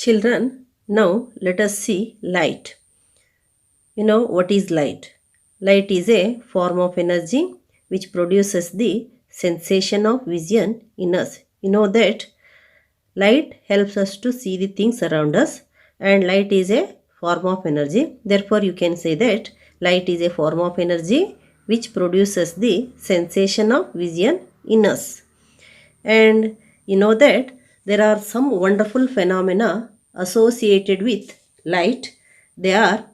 Children, now let us see light. You know what is light? Light is a form of energy which produces the sensation of vision in us. You know that light helps us to see the things around us, and light is a form of energy. Therefore, you can say that light is a form of energy which produces the sensation of vision in us. And you know that there are some wonderful phenomena associated with light. They are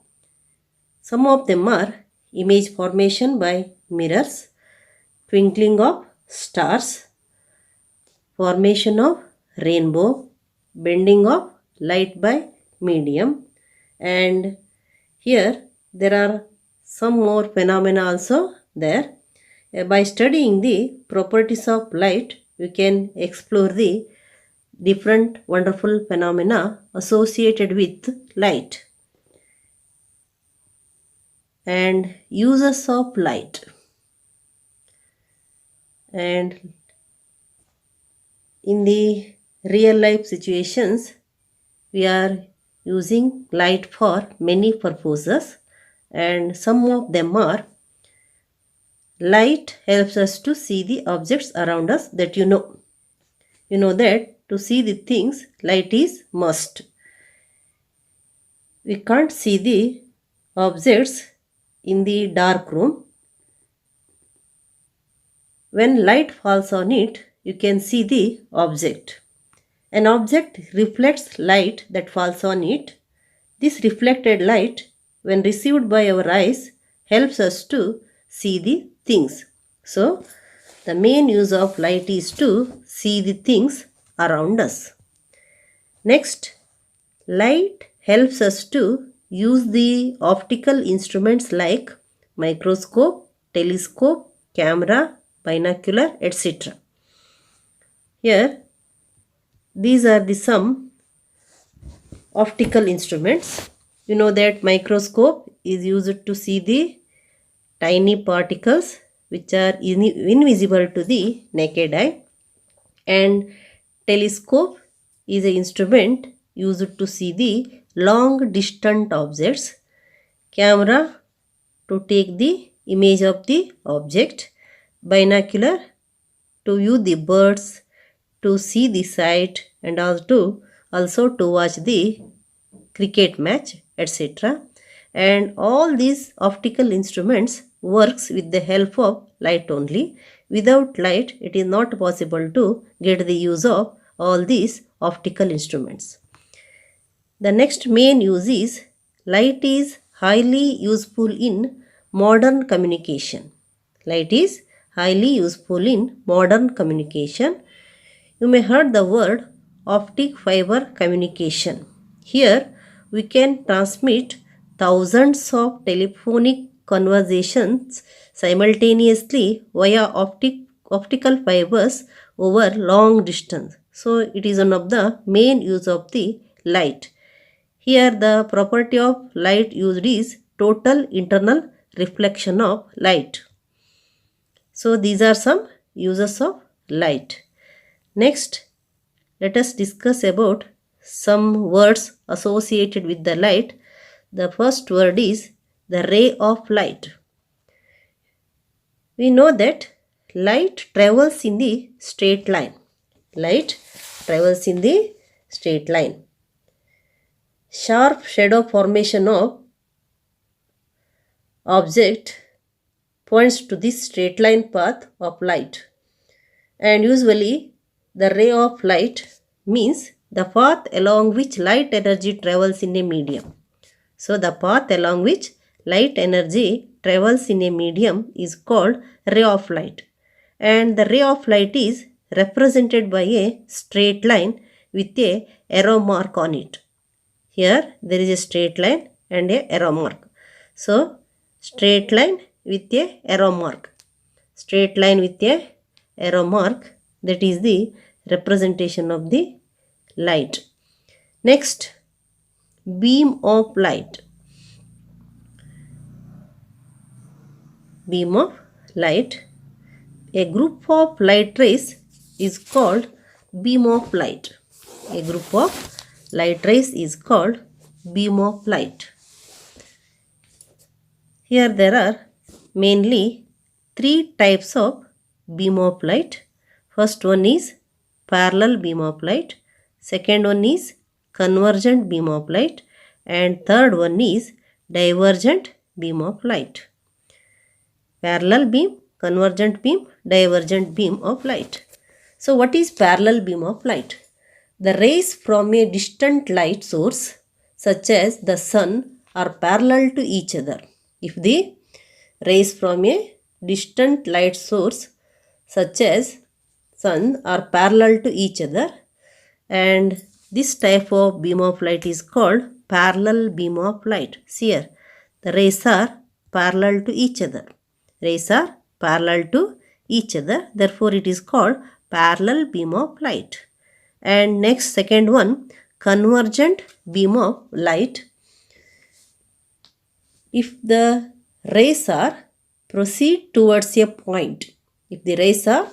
Some of them are image formation by mirrors, twinkling of stars, formation of rainbow, bending of light by medium, and here there are some more phenomena also there. By studying the properties of light, we can explore the different wonderful phenomena associated with light and uses of light. And in the real life situations, we are using light for many purposes, and some of them are: light helps us to see the objects around us, that you know. You know that to see the things, light is must. We can't see the objects in the dark room. When light falls on it, you can see the object. An object reflects light that falls on it. This reflected light, when received by our eyes, helps us to see the things. So, the main use of light is to see the things around us. Next, light helps us to use the optical instruments like microscope, telescope, camera, binocular, etc. Here, these are the some optical instruments. You know that microscope is used to see the tiny particles which are invisible to the naked eye, and telescope is an instrument used to see the long distant objects, camera to take the image of the object, binocular to view the birds, to see the sight, and also to watch the cricket match, etc. And all these optical instruments works with the help of light only. Without light, it is not possible to get the use of all these optical instruments. The next main use is light is highly useful in modern communication. Light is highly useful in modern communication. You may heard the word optic fiber communication. Here we can transmit thousands of telephonic conversations simultaneously via optical fibers over long distance. So it is one of the main use of the light. Here the property of light used is total internal reflection of light. So these are some uses of light. Next, let us discuss about some words associated with the light. The first word is the ray of light. We know that light travels in the straight line. Light travels in the straight line. Sharp shadow formation of object points to this straight line path of light. And usually the ray of light means the path along which light energy travels in a medium. So the path along which light energy travels in a medium is called ray of light. And the ray of light is represented by a straight line with a arrow mark on it. Here there is a straight line and a arrow mark. So straight line with a arrow mark. Straight line with a arrow mark, that is the representation of the light. Next, beam of light. Beam of light. A group of light rays is called beam of light. A group of light rays is called beam of light. Here there are mainly three types of beam of light. First one is parallel beam of light, second one is convergent beam of light, and third one is divergent beam of light. Parallel beam, convergent beam, divergent beam of light. So what is parallel beam of light? The rays from a distant light source such as the sun are parallel to each other. If the rays from a distant light source such as sun are parallel to each other, and this type of beam of light is called parallel beam of light. See here, the rays are parallel to each other. Rays are parallel to each other, therefore it is called parallel beam of light. And next, second one, convergent beam of light. If the rays are proceed towards a point, if the rays are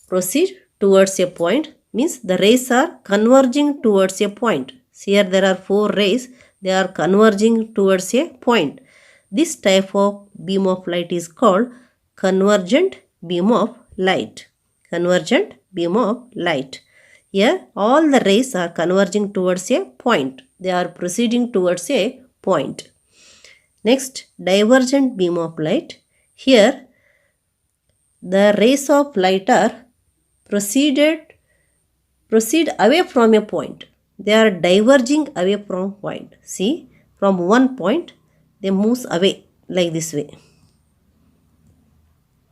proceed towards a point, means the rays are converging towards a point. See here there are four rays, they are converging towards a point. This type of beam of light is called convergent beam of light. Convergent beam of light. Here all the rays are converging towards a point. They are proceeding towards a point. Next, divergent beam of light. Here the rays of light are proceed away from a point. They are diverging away from point. See, from one point they move away like this way.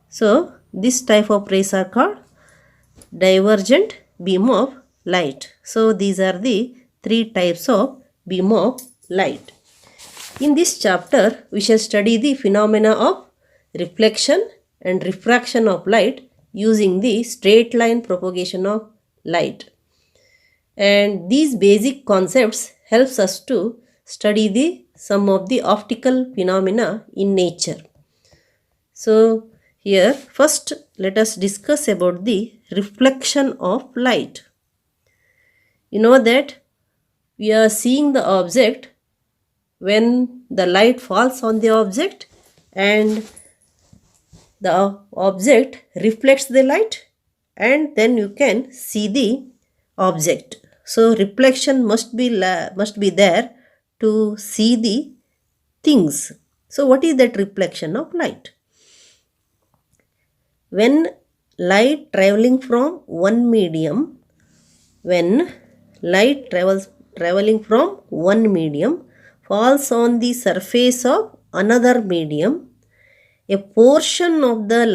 So this type of rays are called divergent beam of light. So these are the three types of beam of light. In this chapter, we shall study the phenomena of reflection and refraction of light using the straight line propagation of light. And these basic concepts helps us to study some of the optical phenomena in nature. So here first let us discuss about the reflection of light. You know that we are seeing the object when the light falls on the object and the object reflects the light and then you can see the object. So reflection must be there to see the things. So what is that reflection of light? When light traveling from one medium, falls on the surface of another medium, a portion of the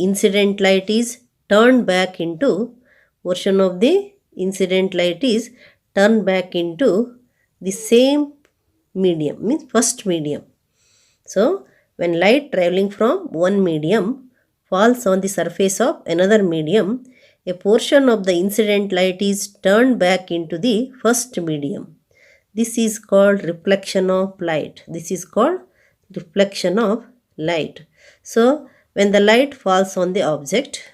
incident light is turned back into the same medium, means first medium. So when light traveling from one medium falls on the surface of another medium, a portion of the incident light is turned back into the first medium. This is called reflection of light. So when the light falls on the object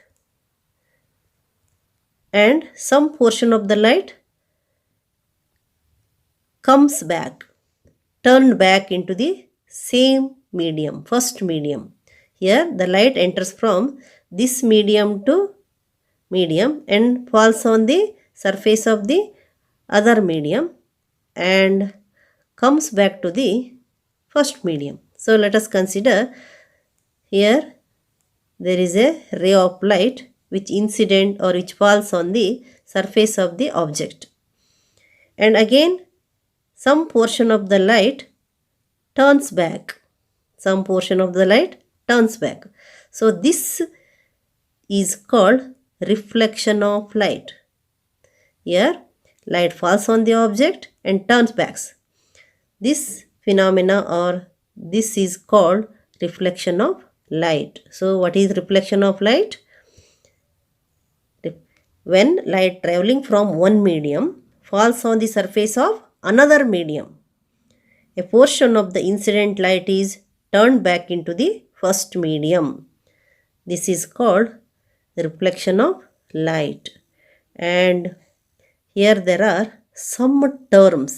and some portion of the light comes back, turned back into the same medium, first medium. Here the light enters from this medium to medium and falls on the surface of the other medium and comes back to the first medium. So let us consider here there is a ray of light which falls on the surface of the object. And again some portion of the light turns back. So this is called reflection of light. Here light falls on the object and turns back. This is called reflection of light. So what is reflection of light? When light traveling from one medium falls on the surface of another medium, a portion of the incident light is turned back into the first medium. This is called the reflection of light. And here there are some terms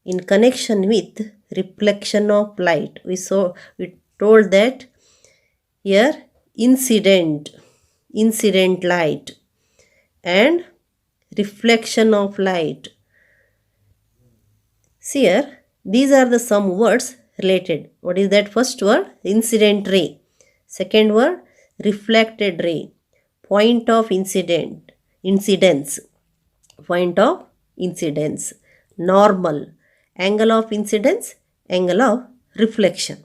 in connection with reflection of light. We told that here incident light and reflection of light. See here, these are the some words related. What is that first word? Incident ray. Second word, reflected ray. Point of incidence. Point of incidence. Normal. Angle of incidence, angle of reflection.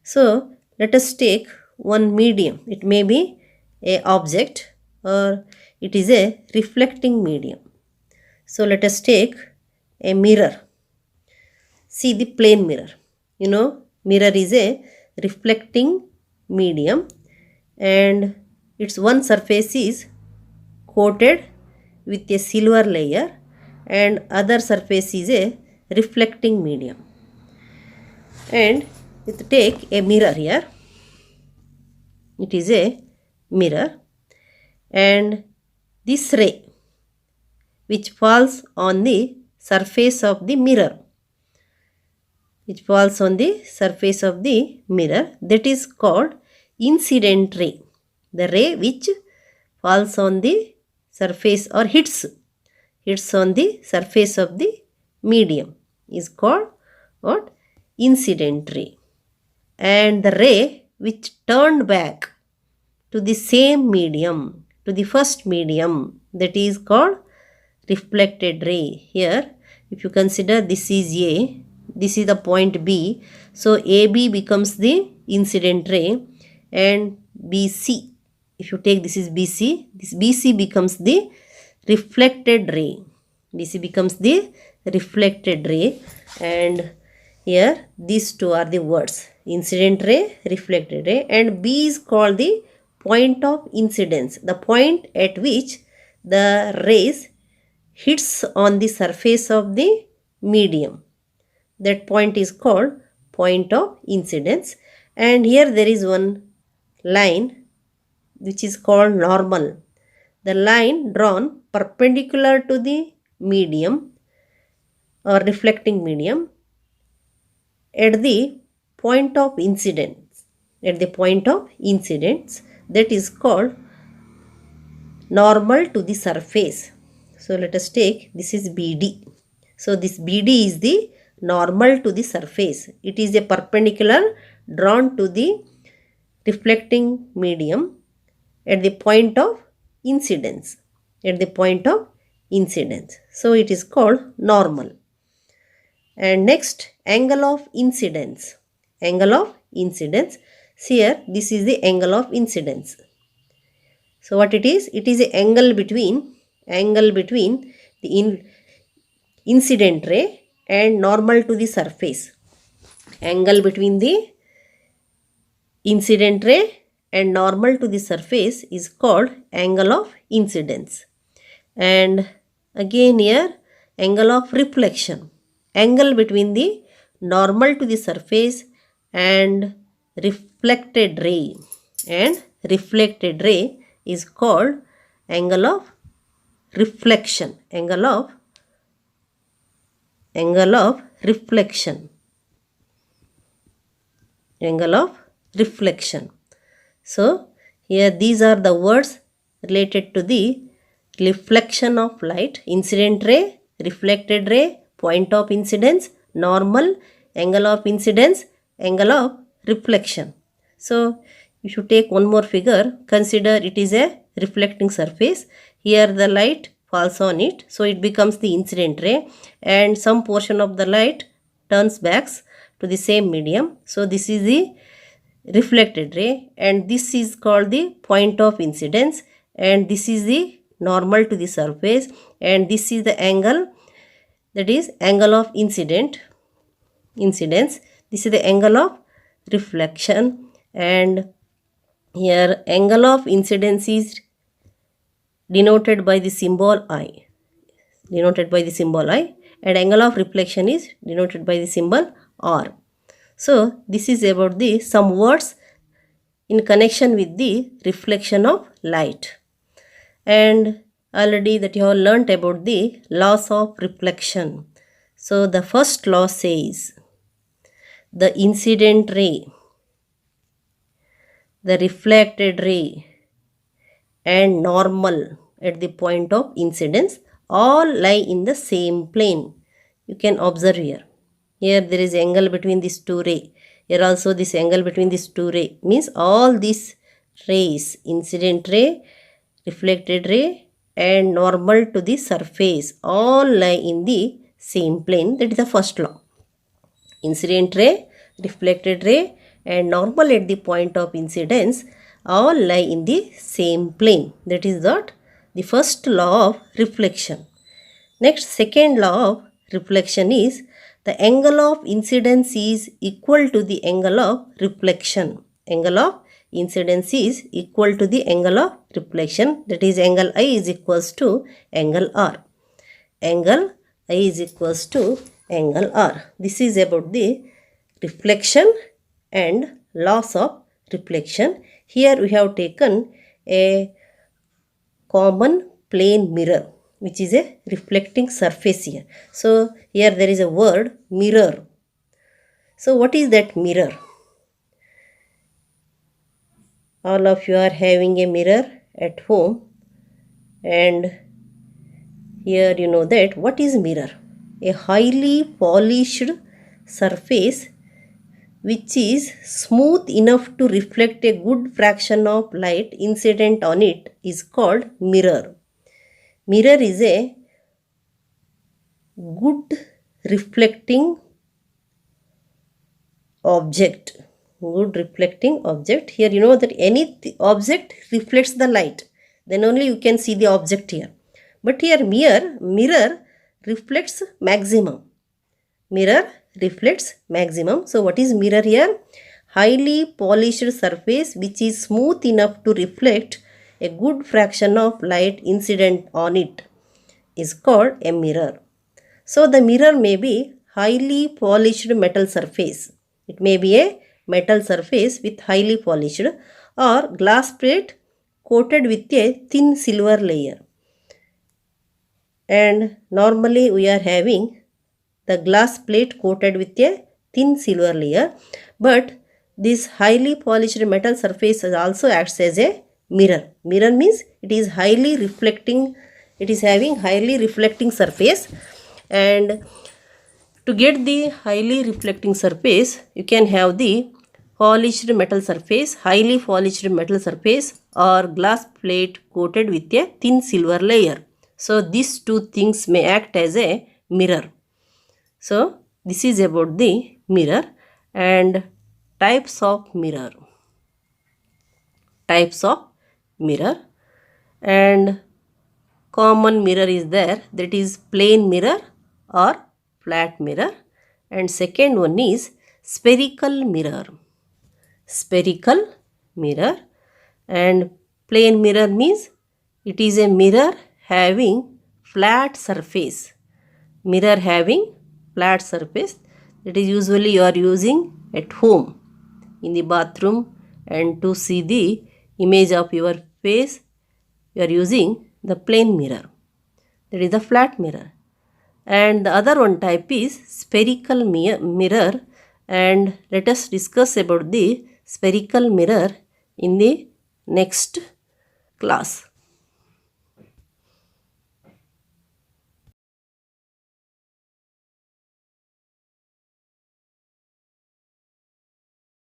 So, let us take one medium. It may be a object or it is a reflecting medium. So, let us take a mirror. See the plane mirror. You know, mirror is a reflecting medium and its one surface is coated with a silver layer and other surface is a reflecting medium. And if take a mirror here, it is a mirror and this ray which falls on the surface of the mirror, that is called incident ray. The ray which falls on the surface or hits on the surface of the medium is called what? Incident ray. And the ray which turned back to the same medium, to the first medium, that is called reflected ray. Here, if you consider this is A, this is the point B. So, AB becomes the incident ray and BC. If you take this is BC, this BC becomes the reflected ray. BC becomes the reflected ray and here these two are the words, incident ray, reflected ray, and B is called the point of incidence, the point at which the rays hits on the surface of the medium. That point is called point of incidence. And here there is one line which is called normal. The line drawn perpendicular to the medium or reflecting medium at the point of incidence. That is called normal to the surface. So let us take this is BD. So this BD is the normal to the surface. It is a perpendicular drawn to the reflecting medium at the point of incidence. So it is called normal. And next, angle of incidence. See here, this is the angle of incidence. So what it is? It is the angle between the incident ray and normal to the surface. Angle between the incident ray and normal to the surface is called angle of incidence. And again here, angle of reflection. Angle between the normal to the surface and reflected ray. And reflected ray is called angle of reflection. Angle of reflection. So here these are the words related to the reflection of light. Incident ray, reflected ray, point of incidence, normal, angle of incidence, angle of reflection. So if you take one more figure, consider it is a reflecting surface. Here the light falls on it, so it becomes the incident ray and some portion of the light turns back to the same medium. So this is the reflected ray and this is called the point of incidence and this is the normal to the surface and this is the angle, that is angle of incidence. This is the angle of reflection and here angle of incidence is denoted by the symbol I. And angle of reflection is denoted by the symbol R. So this is about the some words in connection with the reflection of light. And already that you have learnt about the laws of reflection. So the first law says the incident ray, the reflected ray and normal at the point of incidence all lie in the same plane. You can observe here. Here there is angle between these two rays. Here also this angle between these two rays. Means all these rays, incident ray, reflected ray and normal to the surface, all lie in the same plane. That is the first law. Incident ray, reflected ray and normal at the point of incidence all lie in the same plane. That is what the first law of reflection. Next, second law of reflection is the angle of incidence is equal to the angle of reflection. Angle of incidence is equal to the angle of reflection. That is angle I is equals to angle R. Angle I is equals to angle R. This is about the reflection and loss of reflection. Here we have taken a common plane mirror, which is a reflecting surface here. So here there is a word mirror. So what is that mirror? All of you are having a mirror at home, and here you know that what is mirror? A highly polished surface which is smooth enough to reflect a good fraction of light incident on it is called mirror. Mirror is a good reflecting object. Good reflecting object. Here you know that any object reflects the light. Then only you can see the object here. But here mirror reflects maximum. Mirror reflects maximum. So what is mirror here? Highly polished surface which is smooth enough to reflect a good fraction of light incident on it is called a mirror. So the mirror may be highly polished metal surface. It may be a metal surface with highly polished or glass plate coated with a thin silver layer. And normally we are having the glass plate coated with a thin silver layer, but this highly polished metal surface also acts as a mirror. Mirror means it is highly reflecting, it is having highly reflecting surface, and to get the highly reflecting surface you can have the polished metal surface, highly polished metal surface or glass plate coated with a thin silver layer. So these two things may act as a mirror. So this is about the mirror and types of mirror. Types of mirror, and common mirror is there, that is plane mirror or flat mirror, and second one is spherical mirror. Spherical mirror, and plane mirror means it is a mirror having flat surface. Mirror having flat surface, that is usually you are using at home in the bathroom, and to see the image of your face you are using the plane mirror, that is the flat mirror. And the other one type is spherical mirror, and let us discuss about the spherical mirror in the next class.